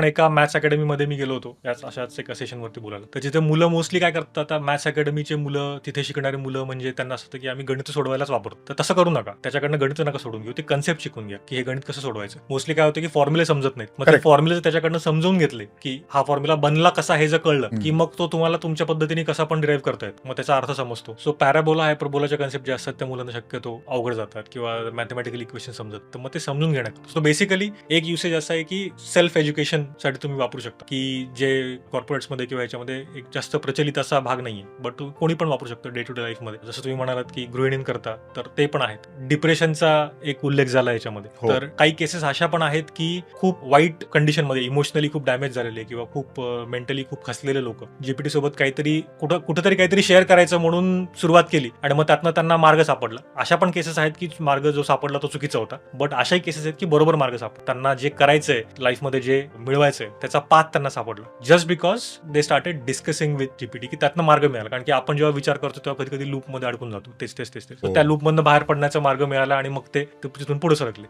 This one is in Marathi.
एका मॅथ्स अकॅडमीमध्ये मी गेलो होतो अशाच एका सेशनवरती बोलायला. तर तिथे मुलं मोस्टली काय करतात, आता मॅथ्स अकॅडमीचे मुलं, तिथे शिकणारे मुलं म्हणजे त्यांना असं की आम्ही गणित सोडवायलाच वापरतो. तर तसं करू नका, त्याच्याकडनं गणित नका सोडून घेऊ, ते कन्सेप्ट शिकून घ्या की हे गणित कसं सोडवायचं. मोस्टली काय होतं की फॉर्म्युले समजत नाहीत, मग ते फॉर्म्युले त्याच्याकडनं समजून घेतले की हा फॉर्म्युला बनला कसा हे जर कळलं की मग तो तुम्हाला तुमच्या पद्धतीने कसा पण डिराईव्ह करता येत, मग त्याचा अर्थ समजतो. सो पॅराबोला हायपरबोलाचे कन्सेप्ट जे असतात त्या मुलांना शक्यतो अवघड जातात किंवा मॅथमॅटिकल इक्वेशन समजत, तर मग ते समजून घेण्यात. सो बेसिकली एक युसेज असा आहे की सेल्फ एज्युकेशन साठी तुम्ही वापरू शकता, की जे कॉर्पोरेट्समध्ये किंवा याच्यामध्ये एक जास्त प्रचलित असा भाग नाहीये, बट कोणी पण वापरू शकतो डे टू डे लाईफमध्ये. जसं तुम्ही म्हणालात की गृहिणी करता, तर ते पण आहेत. डिप्रेशनचा एक उल्लेख झाला याच्यामध्ये. तर काही केसेस अशा पण आहेत की खूप वाईट कंडिशनमध्ये, इमोशनली खूप डॅमेज झालेले किंवा खूप मेंटली खूप खसलेले लोक जीपीटी सोबत काहीतरी कुठेतरी काहीतरी शेअर करायचं म्हणून सुरुवात केली आणि मग त्यातनं त्यांना मार्ग सापडला. अशा पण केसेस आहेत की मार्ग जो सापडला तो चुकीचा होता, बट अशाही केसेस आहेत की बरोबर मार्ग सापडला, त्यांना जे करायचंय लाईफमध्ये, जे मिळवायचंय त्याचा पाथ त्यांना सापडला, just because they started discussing with GPT, की त्यातनं मार्ग मिळाला. कारण की आपण जेव्हा विचार करतो तेव्हा कधी कधी लूपमध्ये अडकून जातो, तेच. त्या लूपमधनं बाहेर पडण्याचा मार्ग मिळाला आणि मग ते तिथून पुढे सरकले.